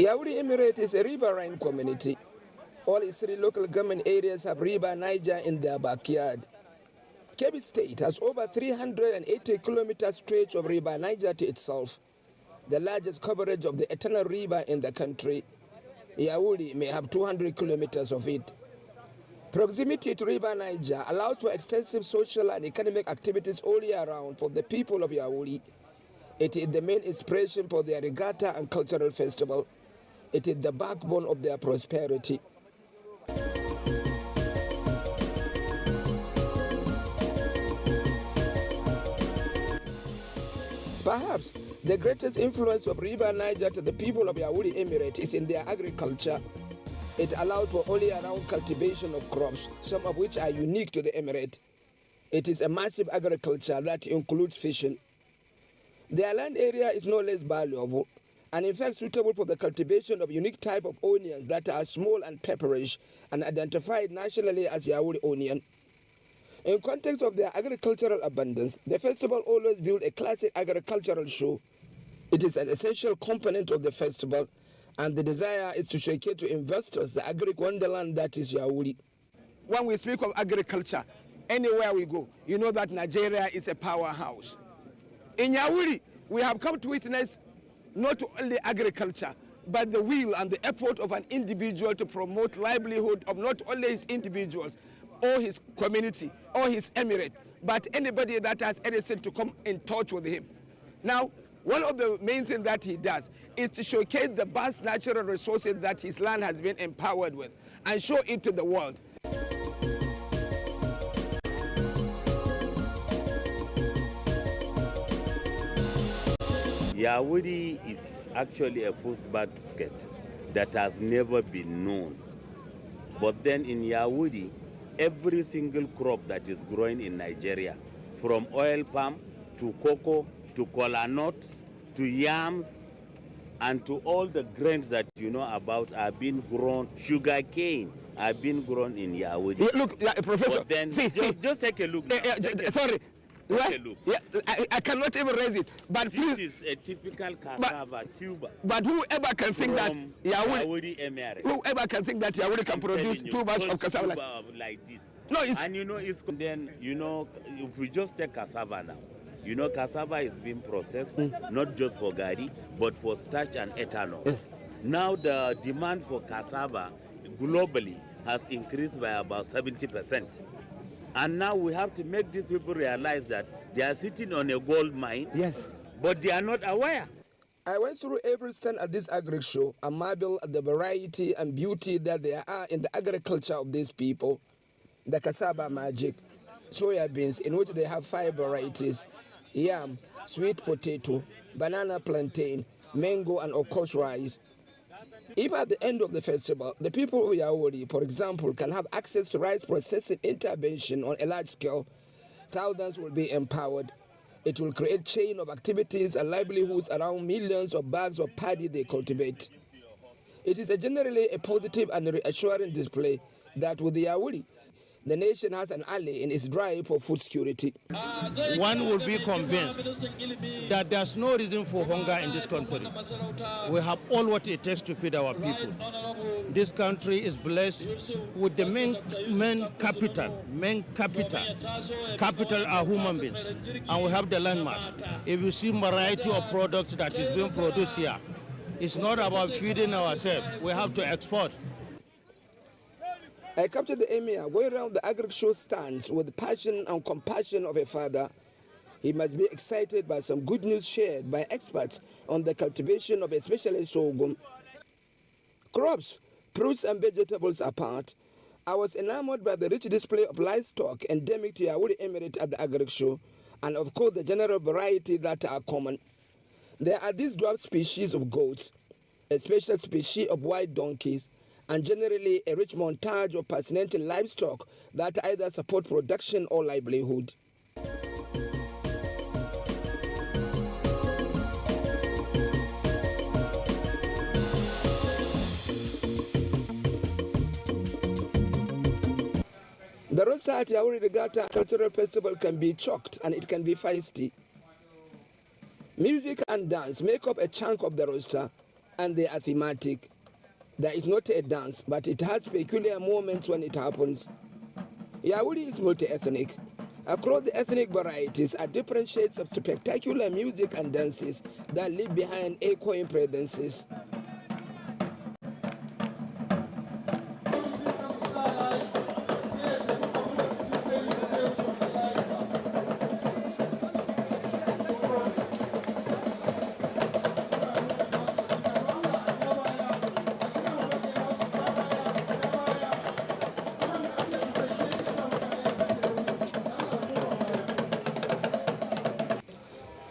Yawuri Emirate is a riverine community. All its 3 local government areas have River Niger in their backyard. Kebbi State has over 380 kilometer stretch of River Niger to itself, the largest coverage of the eternal river in the country. Yawuri may have 200 kilometers of it. Proximity to River Niger allows for extensive social and economic activities all year round for the people of Yawuri. It is the main inspiration for their regatta and cultural festival. It is the backbone of their prosperity. Perhaps the greatest influence of River Niger to the people of Yawuri Emirate is in their agriculture. It allows for all year-round cultivation of crops, some of which are unique to the Emirate. It is a massive agriculture that includes fishing. Their land area is no less valuable, and in fact suitable for the cultivation of unique type of onions that are small and pepperish and identified nationally as Yawuri onion. In context of their agricultural abundance, the festival always built a classic agricultural show. It is an essential component of the festival, and the desire is to showcase to investors the agric wonderland that is Yawuri. When we speak of agriculture, anywhere we go, you know that Nigeria is a powerhouse. In Yawuri, we have come to witness not only agriculture, but the will and the effort of an individual to promote livelihood of not only his individuals, or his community, or his emirate, but anybody that has anything to come in touch with him. Now, one of the main things that he does is to showcase the vast natural resources that his land has been empowered with and show it to the world. Yawuri is actually a food basket that has never been known. But then in Yawuri, every single crop that is growing in Nigeria, from oil palm to cocoa to kola nuts to yams and to all the grains that you know about are being grown, sugar cane are being grown in Yawuri. Yeah, look, Professor, but then just take a look. Sorry. Take a look. Yeah, I cannot even raise it. But this is a typical cassava tuber. But whoever can think that Yawuri Emirate. Whoever can think that Yawuri can produce tubers of cassava like this. No, and you know, then you know, if we just take cassava now, you know, cassava is being processed not just for gari but for starch and ethanol. Yes. Now the demand for cassava globally has increased by about 70%. And now we have to make these people realize that they are sitting on a gold mine. Yes. But they are not aware. I went through every stand at this agri show and marveled at the variety and beauty that there are in the agriculture of these people. The cassava magic, soya beans, in which they have 5 varieties: yam, sweet potato, banana plantain, mango, and of course rice. If at the end of the festival, the people of Yawuri, for example, can have access to rice processing intervention on a large scale, thousands will be empowered. It will create chain of activities and livelihoods around millions of bags of paddy they cultivate. It is generally a positive and reassuring display that with the Yawuri, the nation has an ally in its drive for food security. One will be convinced that there's no reason for hunger in this country. We have all what it takes to feed our people. This country is blessed with the main capital. Capital are human beings, and we have the landmass. If you see variety of products that is being produced here, it's not about feeding ourselves. We have to export. I captured the emir going around the agri show stands with the passion and compassion of a father. He must be excited by some good news shared by experts on the cultivation of especially sorghum. Crops, fruits and vegetables apart, I was enamored by the rich display of livestock endemic to Yawuri Emirate at the agri show, and of course the general variety that are common. There are these dwarf species of goats, a special species of white donkeys, and generally a rich montage of fascinating livestock that either support production or livelihood. The roadside at Yawuri Regatta Cultural Festival can be chalked and it can be feisty. Music and dance make up a chunk of the roster, and they are thematic. There is not a dance, but it has peculiar moments when it happens. Yawuri is multi-ethnic. Across the ethnic varieties are different shades of spectacular music and dances that leave behind echoing presences.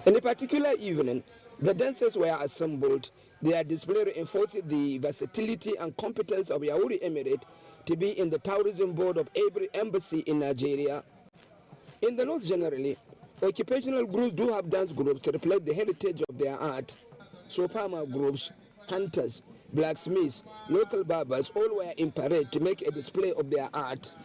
In a particular evening, the dancers were assembled. Their display reinforced the versatility and competence of Yawuri Emirate to be in the tourism board of every embassy in Nigeria. In the north generally, occupational groups do have dance groups to reflect the heritage of their art. So farmer groups, hunters, blacksmiths, local barbers all were in parade to make a display of their art.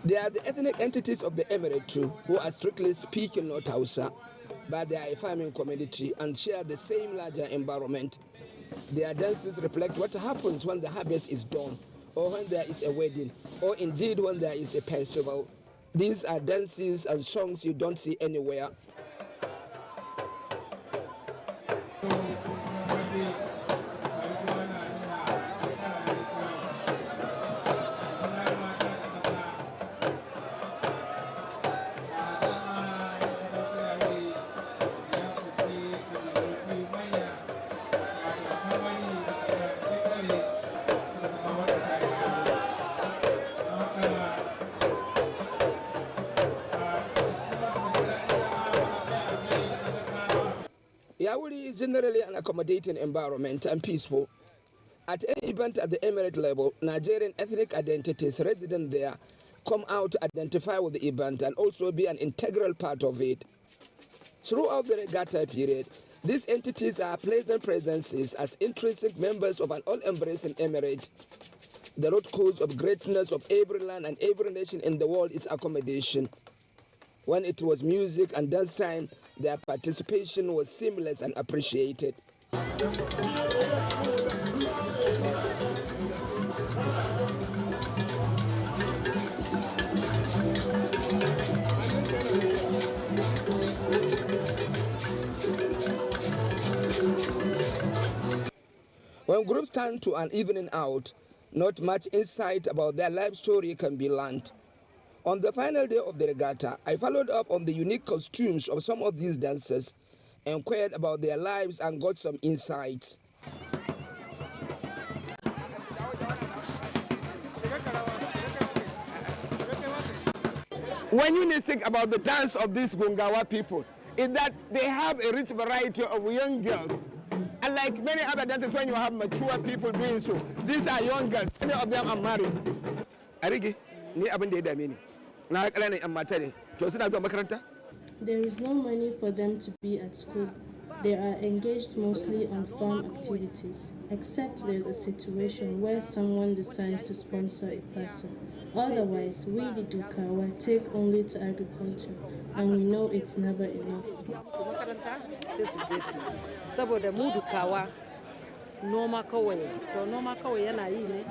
They are the ethnic entities of the Emirate too, who are strictly speaking not Hausa, but they are a farming community and share the same larger environment. Their dances reflect what happens when the harvest is done, or when there is a wedding, or indeed when there is a festival. These are dances and songs you don't see anywhere. Yawuri is generally an accommodating environment and peaceful. At any event at the Emirate level, Nigerian ethnic identities resident there come out to identify with the event and also be an integral part of it. Throughout the regatta period, these entities are pleasant presences as intrinsic members of an all-embracing Emirate. The root cause of greatness of every land and every nation in the world is accommodation. When it was music and dance time, their participation was seamless and appreciated. When groups turn to an evening out, not much insight about their life story can be learned. On the final day of the regatta, I followed up on the unique costumes of some of these dancers, inquired about their lives and got some insights. When you think about the dance of these Gungawa people, is that they have a rich variety of young girls. And like many other dances, when you have mature people doing so, these are young girls. Many of them are married. Arigi, ni abin da ya dame ni. Na kalanin yan mata ne. To suna zuwa makaranta? There is no money for them to be at school. They are engaged mostly on farm activities, except there is a situation where someone decides to sponsor a person. Otherwise, we the Dukawa take only to agriculture, and we know it's never enough. Saboda mu Dukawa noma kawai, to noma kawai yana yi ne.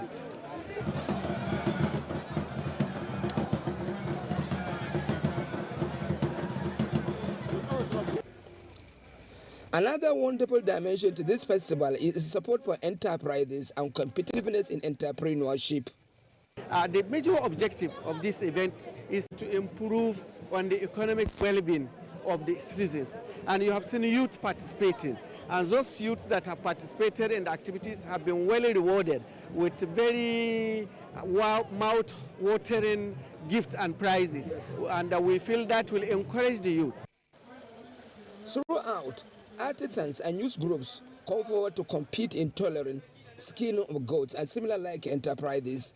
Another wonderful dimension to this festival is support for enterprises and competitiveness in entrepreneurship. The major objective of this event is to improve on the economic well-being of the citizens. And you have seen youth participating. And those youths that have participated in the activities have been well rewarded with very mouth-watering gifts and prizes. And we feel that will encourage the youth. Throughout, artisans and youth groups call forward to compete in tailoring, skinning of goats, and similar like enterprises.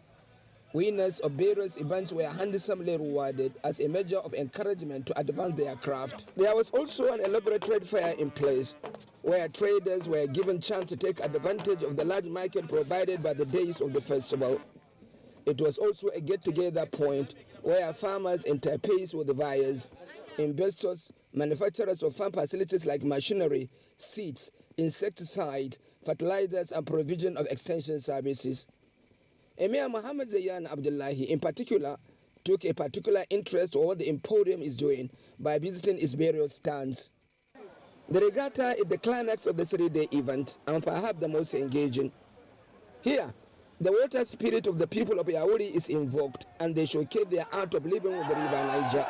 Winners of various events were handsomely rewarded as a measure of encouragement to advance their craft. There was also an elaborate trade fair in place, where traders were given chance to take advantage of the large market provided by the days of the festival. It was also a get-together point where farmers interface with the buyers, investors, manufacturers of farm facilities like machinery, seeds, insecticide, fertilizers, and provision of extension services. Emir Muhammad Zayan Abdullahi, in particular, took a particular interest in what the Emporium is doing by visiting its various stands. The regatta is the climax of the 3-day event and perhaps the most engaging. Here, the water spirit of the people of Yawuri is invoked, and they showcase their art of living with the river Niger.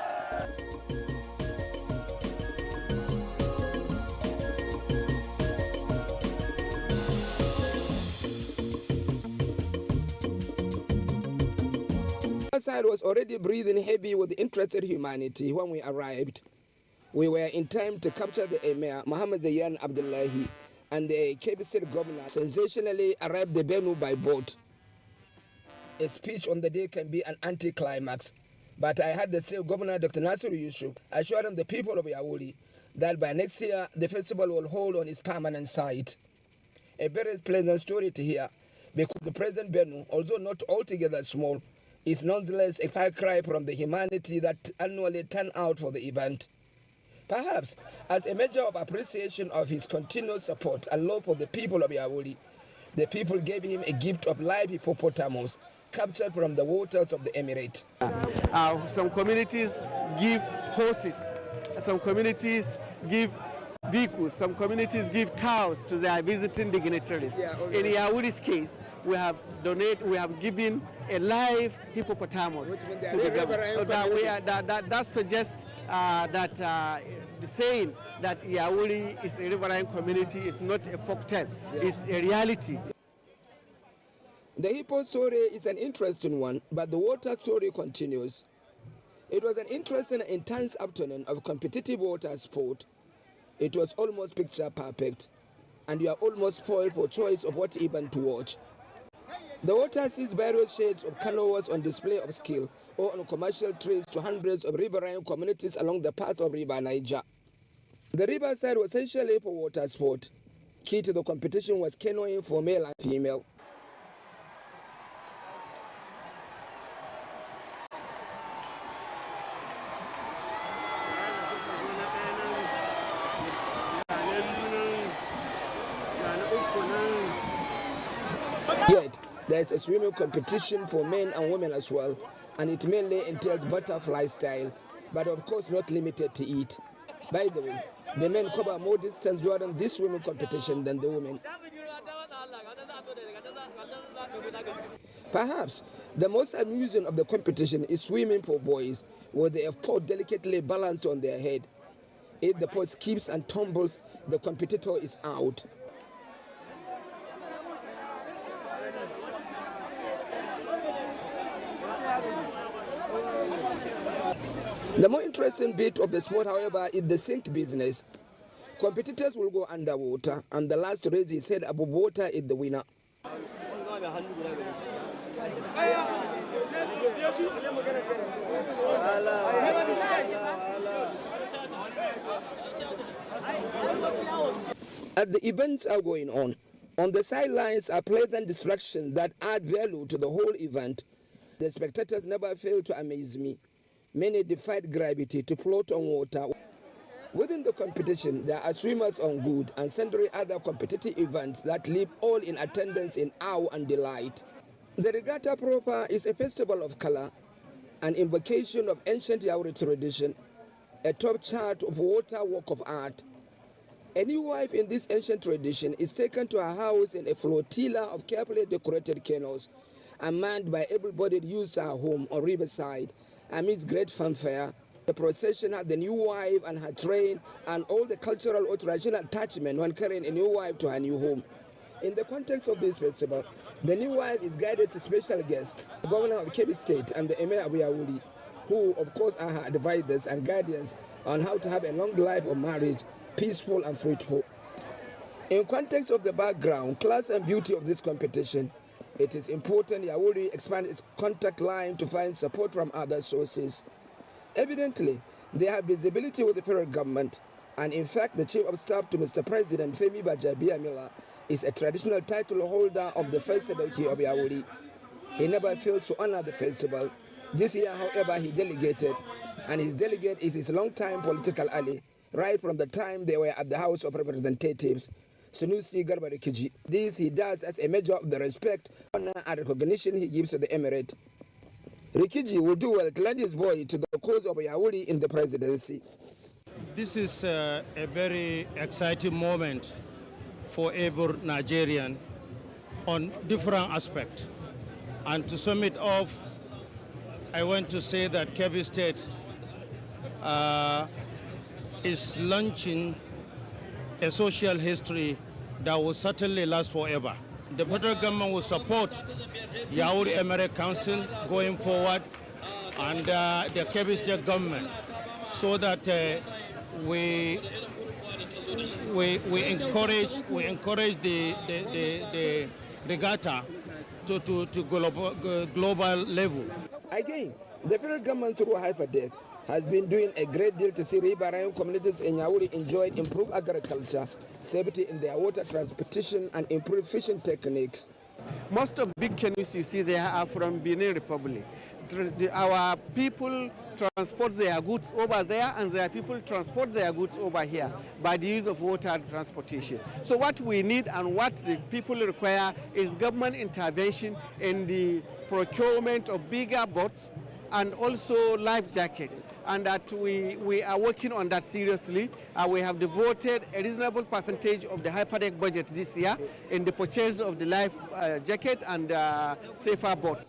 Outside was already breathing heavy with interested humanity when we arrived. We were in time to capture the Emir, Muhammad Zayan Abdullahi, and the Kebbi State governor sensationally arrived the Benue by boat. A speech on the day can be an anticlimax, but I had the state governor, Dr. Nasiru Yusuf, assuring the people of Yawuri that by next year the festival will hold on its permanent site. A very pleasant story to hear, because the present Benue, although not altogether small, is nonetheless a far cry from the humanity that annually turn out for the event. Perhaps, as a measure of appreciation of his continued support and love for the people of Yawuri, the people gave him a gift of live hippopotamus captured from the waters of the Emirate. Some communities give horses, some communities give vehicles, some communities give cows to their visiting dignitaries. In Yawuri's case, we have given a live hippopotamus to the government. So that suggests that the saying that Yawuri is a riverine community is not a folktale, it's a reality. The hippo story is an interesting one, but the water story continues. It was an interesting and intense afternoon of competitive water sport. It was almost picture perfect, and you are almost spoiled for choice of what event to watch. The water sees various shades of canoes on display of skill or on commercial trips to hundreds of riverine communities along the path of River Niger. The riverside was essentially for water sport. Key to the competition was canoeing for male and female. Yet, there is a swimming competition for men and women as well, and it mainly entails butterfly style, but of course not limited to it. By the way, the men cover more distance during this swimming competition than the women. Perhaps the most amusing of the competition is swimming for boys, where they have pot delicately balanced on their head. If the pot skips and tumbles, the competitor is out. The more interesting bit of the sport, however, is the sink business. Competitors will go underwater, and the last race is said above water is the winner. As the events are going on the sidelines are pleasant distractions that add value to the whole event. The spectators never fail to amaze me. Many defied gravity to float on water. Within the competition, there are swimmers on good and sundry other competitive events that leave all in attendance in awe and delight. The regatta proper is a festival of color, an invocation of ancient Yawuri tradition, a top chart of water work of art. A new wife in this ancient tradition is taken to her house in a flotilla of carefully decorated canoes and manned by able-bodied youths at home on riverside amidst great fanfare, The procession had the new wife and her train and all the cultural or traditional attachment when carrying a new wife to her new home. In the context of this festival, the new wife is guided to special guests, the governor of Kebbi State and the Emir of Yawuri, who of course are her advisors and guardians on how to have a long life of marriage, peaceful and fruitful. In context of the background, class and beauty of this competition, it is important Yawuri expand its contact line to find support from other sources. Evidently, they have visibility with the federal government, and in fact, the Chief of Staff to Mr. President Femi Bajabiamila is a traditional title holder of the First Sadoki of Yawuri. He never fails to honor the festival. This year, however, he delegated, and his delegate is his longtime political ally, right from the time they were at the House of Representatives, Sunusi Garba Rikiji. This he does as a measure of the respect, honor, and recognition he gives to the Emirate. Rikiji will do well to lend his voice to the cause of Yawuri in the presidency. This is a very exciting moment for every Nigerian on different aspects. And to sum it off, I want to say that Kebbi State is launching a social history that will certainly last forever. The federal government will support Yawuri Emirate Council going forward and the Kebbi State government so that we encourage the regatta to global level. Again, the federal government through Haifadek has been doing a great deal to see riverine communities in Yawuri enjoy improved agriculture, safety in their water transportation, and improved fishing techniques. Most of big canoes you see there are from Benin Republic. Our people transport their goods over there, and their people transport their goods over here by the use of water transportation. So what we need and what the people require is government intervention in the procurement of bigger boats and also life jackets. And that we are working on that seriously. We have devoted a reasonable percentage of the Hyperdeck budget this year in the purchase of the life jacket and safer boats.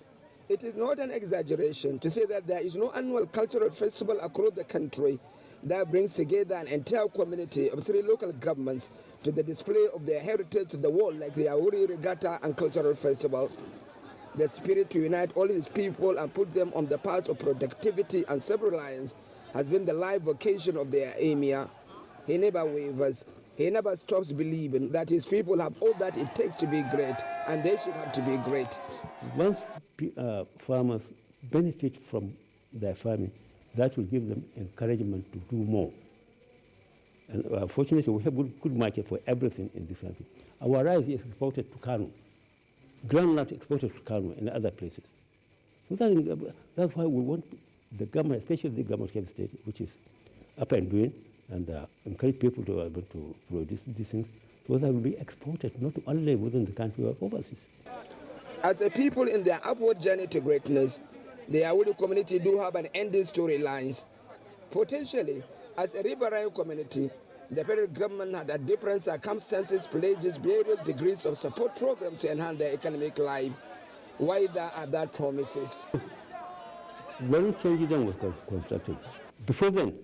It is not an exaggeration to say that there is no annual cultural festival across the country that brings together an entire community of 3 local governments to the display of their heritage to the world like the Yawuri Regatta and Cultural Festival. The spirit to unite all his people and put them on the path of productivity and self-reliance has been the life vocation of their emir. He never wavers. He never stops believing that his people have all that it takes to be great, and they should have to be great. Once farmers benefit from their farming, that will give them encouragement to do more. And fortunately, we have good market for everything in this country. Our rice is exported to Kano. Groundnut exported to Kano and other places. So that's why we want the government, especially the government of the state, which is up and doing, and encourage people to be able to produce these things, so that will be exported not only within the country but overseas. As a people in their upward journey to greatness, the Yawuri community do have an ending storylines. Potentially, as a riverine community, the federal government had at different circumstances pledges various degrees of support programs to enhance their economic life. Why there are that promises? When Changi Dam was constructed, before then,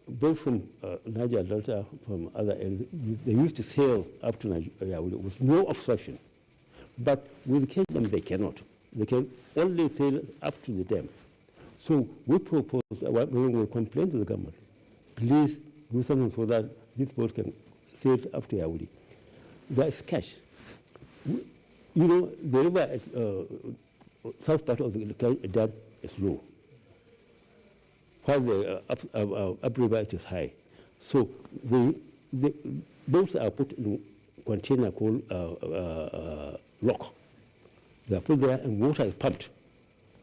both from Niger Delta, from other areas, they used to sail up to Nigeria with no obstruction. But with Kingdom, they cannot. They can only sail up to the dam. So we propose, when we complain to the government, please do something so that this boat can sail up to Yawuri. There is cash. You know, the river at south part of the dam is low, while the upriver it is high. So the boats are put in a container called lock. They are put there and water is pumped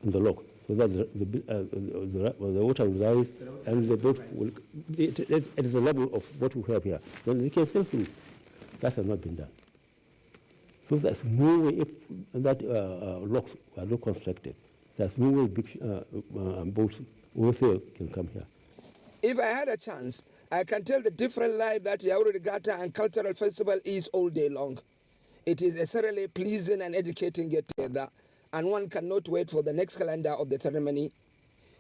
in the lock, so that the water will rise and the boat will, it is the level of what we have here. Then they can still swim. That has not been done. So there's no way, if that locks are not constructed, there's no way big boats wholesale can come here. If I had a chance, I can tell the different life that Yawuri Regatta and Cultural Festival is all day long. It is a thoroughly pleasing and educating get-together, and one cannot wait for the next calendar of the ceremony.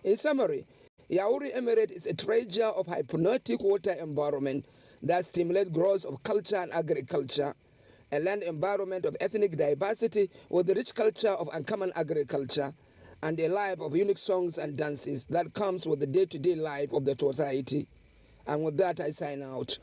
In summary, Yawuri Emirate is a treasure of hypnotic water environment that stimulates growth of culture and agriculture, a land environment of ethnic diversity with the rich culture of uncommon agriculture, and a life of unique songs and dances that comes with the day-to-day life of the society. And with that, I sign out.